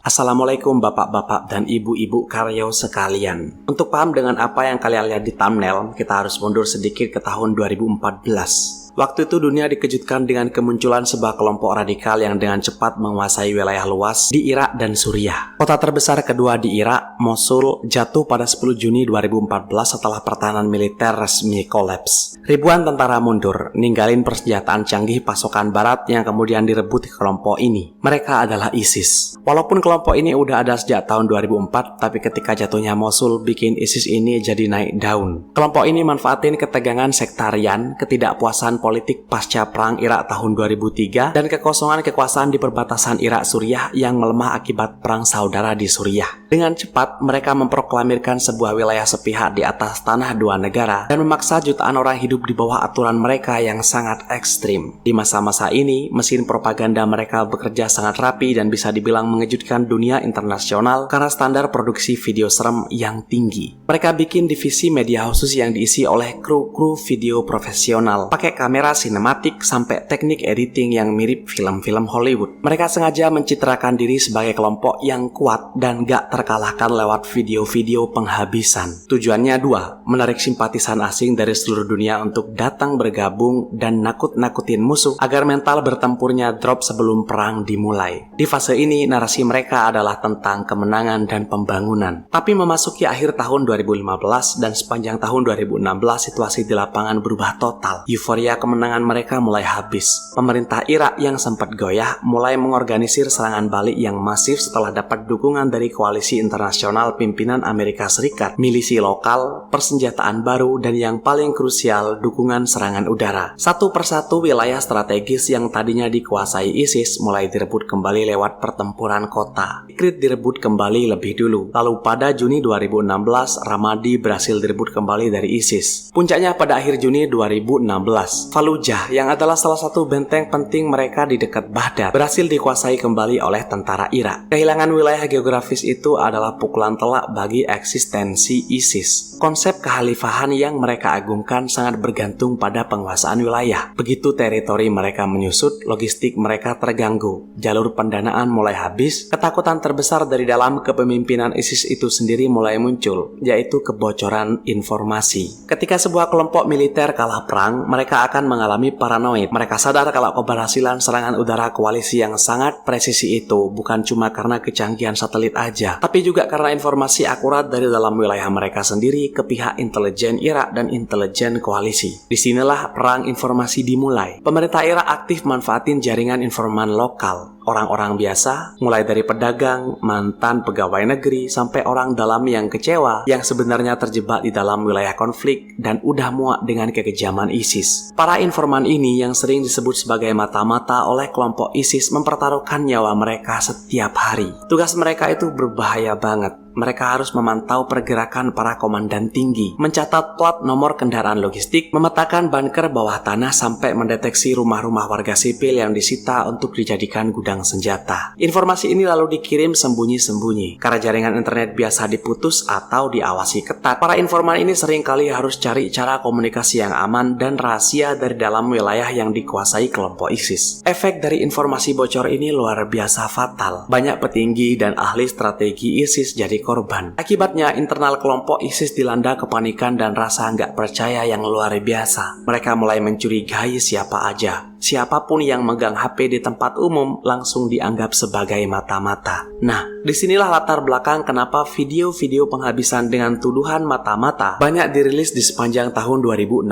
Assalamualaikum bapak-bapak dan ibu-ibu karyawan sekalian. Untuk paham dengan apa yang kalian lihat di thumbnail, kita harus mundur sedikit ke tahun 2014. Waktu itu dunia dikejutkan dengan kemunculan sebuah kelompok radikal yang dengan cepat menguasai wilayah luas di Irak dan Suriah. Kota terbesar kedua di Irak, Mosul, jatuh pada 10 Juni 2014 setelah pertahanan militer resmi kolaps. Ribuan tentara mundur, ninggalin persenjataan canggih pasokan barat yang kemudian direbut kelompok ini. Mereka adalah ISIS. Walaupun kelompok ini udah ada sejak tahun 2004, tapi ketika jatuhnya Mosul bikin ISIS ini jadi naik daun. Kelompok ini manfaatin ketegangan sektarian, ketidakpuasan politik pasca perang Irak tahun 2003, dan kekosongan kekuasaan di perbatasan Irak-Suriah yang melemah akibat perang saudara di Suriah. Dengan cepat, mereka memproklamirkan sebuah wilayah sepihak di atas tanah dua negara dan memaksa jutaan orang hidup di bawah aturan mereka yang sangat ekstrim. Di masa-masa ini, mesin propaganda mereka bekerja sangat rapi dan bisa dibilang mengejutkan dunia internasional karena standar produksi video serem yang tinggi. Mereka bikin divisi media khusus yang diisi oleh kru video profesional, pakai kamera sinematik sampai teknik editing yang mirip film-film Hollywood. Mereka sengaja mencitrakan diri sebagai kelompok yang kuat dan gak terkalahkan lewat video-video penghabisan. Tujuannya dua, menarik simpatisan asing dari seluruh dunia untuk datang bergabung dan nakut-nakutin musuh agar mental bertempurnya drop sebelum perang dimulai. Di fase ini, narasi mereka adalah tentang kemenangan dan pembangunan. Tapi memasuki akhir tahun 2015 dan sepanjang tahun 2016, situasi di lapangan berubah total. Euforia kemenangan mereka mulai habis. Pemerintah Irak yang sempat goyah mulai mengorganisir serangan balik yang masif setelah dapat dukungan dari koalisi internasional pimpinan Amerika Serikat, milisi lokal, persenjataan baru, dan yang paling krusial, dukungan serangan udara. Satu persatu wilayah strategis yang tadinya dikuasai ISIS mulai direbut kembali lewat pertempuran kota. Tikrit direbut kembali lebih dulu. Lalu pada Juni 2016, Ramadi berhasil direbut kembali dari ISIS. Puncaknya pada akhir Juni 2016, Fallujah yang adalah salah satu benteng penting mereka di dekat Baghdad berhasil dikuasai kembali oleh tentara Irak. Kehilangan wilayah geografis itu adalah pukulan telak bagi eksistensi ISIS. Konsep kekhalifahan yang mereka agungkan sangat bergantung pada penguasaan wilayah. Begitu teritori mereka menyusut, logistik mereka terganggu, jalur pendanaan mulai habis, ketakutan terbesar dari dalam kepemimpinan ISIS itu sendiri mulai muncul, yaitu kebocoran informasi. Ketika sebuah kelompok militer kalah perang, mereka akan mengalami paranoid. Mereka sadar kalau keberhasilan serangan udara koalisi yang sangat presisi itu bukan cuma karena kecanggihan satelit aja, tapi juga karena informasi akurat dari dalam wilayah mereka sendiri ke pihak intelijen Irak dan intelijen koalisi. Disinilah perang informasi dimulai. Pemerintah Irak aktif manfaatin jaringan informan lokal. Orang-orang biasa, mulai dari pedagang, mantan pegawai negeri, sampai orang dalam yang kecewa, yang sebenarnya terjebak di dalam wilayah konflik dan udah muak dengan kekejaman ISIS. Para informan ini yang sering disebut sebagai mata-mata oleh kelompok ISIS mempertaruhkan nyawa mereka setiap hari. Tugas mereka itu berbahaya banget. Mereka harus memantau pergerakan para komandan tinggi, mencatat plat nomor kendaraan logistik, memetakan bunker bawah tanah sampai mendeteksi rumah-rumah warga sipil yang disita untuk dijadikan gudang senjata. Informasi ini lalu dikirim sembunyi-sembunyi. Karena jaringan internet biasa diputus atau diawasi ketat, para informan ini seringkali harus cari cara komunikasi yang aman dan rahasia dari dalam wilayah yang dikuasai kelompok ISIS. Efek dari informasi bocor ini luar biasa fatal. Banyak petinggi dan ahli strategi ISIS jadi korban. Akibatnya, internal kelompok ISIS dilanda kepanikan dan rasa nggak percaya yang luar biasa. Mereka mulai mencurigai siapa aja. Siapapun yang megang HP di tempat umum langsung dianggap sebagai mata-mata. Nah, disinilah latar belakang kenapa video-video penghabisan dengan tuduhan mata-mata banyak dirilis di sepanjang tahun 2016,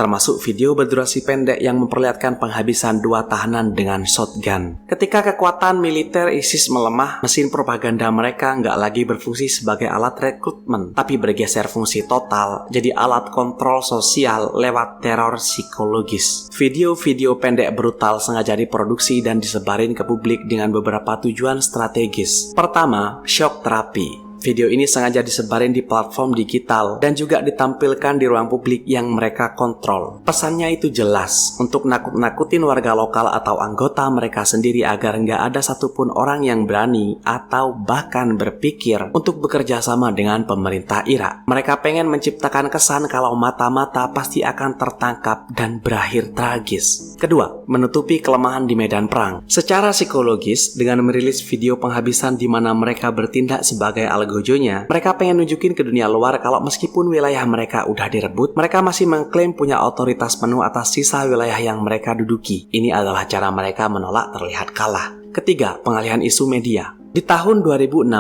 termasuk video berdurasi pendek yang memperlihatkan penghabisan 2 tahanan dengan shotgun. Ketika kekuatan militer ISIS melemah, mesin propaganda mereka nggak lagi berfungsi sebagai alat rekrutmen, tapi bergeser fungsi total jadi alat kontrol sosial lewat teror psikologis. Video-video pendek brutal sengaja diproduksi dan disebarin ke publik dengan beberapa tujuan strategis. Pertama, shock terapi. Video ini sengaja disebarin di platform digital dan juga ditampilkan di ruang publik yang mereka kontrol. Pesannya itu jelas, untuk nakut-nakutin warga lokal atau anggota mereka sendiri agar nggak ada satupun orang yang berani atau bahkan berpikir untuk bekerja sama dengan pemerintah Irak. Mereka pengen menciptakan kesan kalau mata-mata pasti akan tertangkap dan berakhir tragis. Kedua, menutupi kelemahan di medan perang. Secara psikologis, dengan merilis video penghabisan di mana mereka bertindak sebagai algojonya, mereka pengen nunjukin ke dunia luar kalau meskipun wilayah mereka udah direbut, mereka masih mengklaim punya otoritas penuh atas sisa wilayah yang mereka duduki. Ini adalah cara mereka menolak terlihat kalah. Ketiga, pengalihan isu media. Di tahun 2016,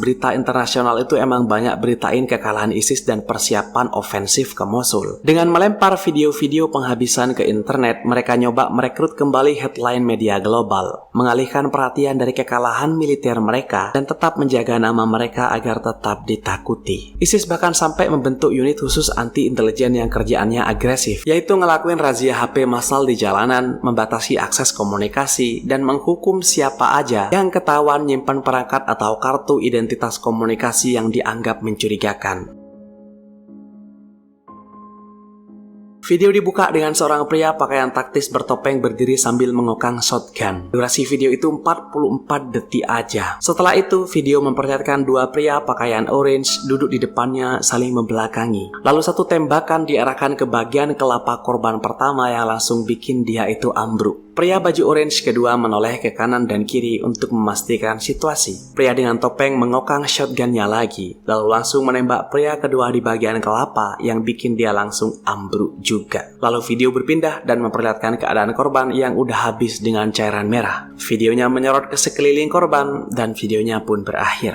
berita internasional itu emang banyak beritain kekalahan ISIS dan persiapan ofensif ke Mosul. Dengan melempar video-video penghabisan ke internet, mereka nyoba merekrut kembali headline media global, mengalihkan perhatian dari kekalahan militer mereka dan tetap menjaga nama mereka agar tetap ditakuti. ISIS bahkan sampai membentuk unit khusus anti-intelijen yang kerjaannya agresif, yaitu ngelakuin razia HP massal di jalanan, membatasi akses komunikasi, dan menghukum siapa aja yang ketahuan nyimpan perangkat atau kartu identitas komunikasi yang dianggap mencurigakan. Video dibuka dengan seorang pria pakaian taktis bertopeng berdiri sambil mengokang shotgun. Durasi video itu 44 detik aja. Setelah itu, video memperlihatkan dua pria pakaian orange duduk di depannya saling membelakangi. Lalu satu tembakan diarahkan ke bagian kelapa korban pertama yang langsung bikin dia itu ambruk. Pria baju orange kedua menoleh ke kanan dan kiri untuk memastikan situasi. Pria dengan topeng mengokang shotgunnya lagi, lalu langsung menembak pria kedua di bagian kelapa yang bikin dia langsung ambruk juga. Lalu video berpindah dan memperlihatkan keadaan korban yang udah habis dengan cairan merah. Videonya menyorot ke sekeliling korban dan videonya pun berakhir.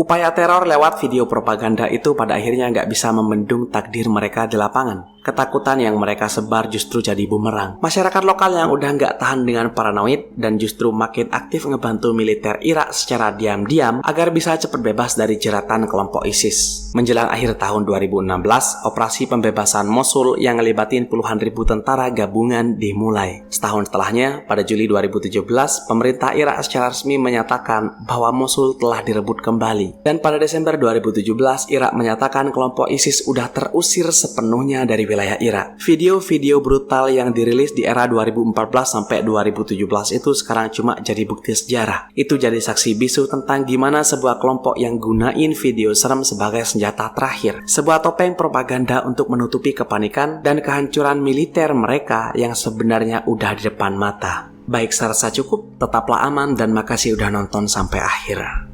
Upaya teror lewat video propaganda itu pada akhirnya nggak bisa membendung takdir mereka di lapangan. Ketakutan yang mereka sebar justru jadi bumerang. Masyarakat lokal yang udah nggak tahan dengan paranoid dan justru makin aktif ngebantu militer Irak secara diam-diam agar bisa cepat bebas dari jeratan kelompok ISIS. Menjelang akhir tahun 2016, operasi pembebasan Mosul yang ngelibatin puluhan ribu tentara gabungan dimulai. Setahun setelahnya, pada Juli 2017, pemerintah Irak secara resmi menyatakan bahwa Mosul telah direbut kembali. Dan pada Desember 2017, Irak menyatakan kelompok ISIS udah terusir sepenuhnya dari wilayah Irak. Video-video brutal yang dirilis di era 2014 sampai 2017 itu sekarang cuma jadi bukti sejarah. Itu jadi saksi bisu tentang gimana sebuah kelompok yang gunain video serem sebagai senjata terakhir. Sebuah topeng propaganda untuk menutupi kepanikan dan kehancuran militer mereka yang sebenarnya udah di depan mata. Baik, saya rasa cukup. Tetaplah aman dan makasih udah nonton sampai akhir.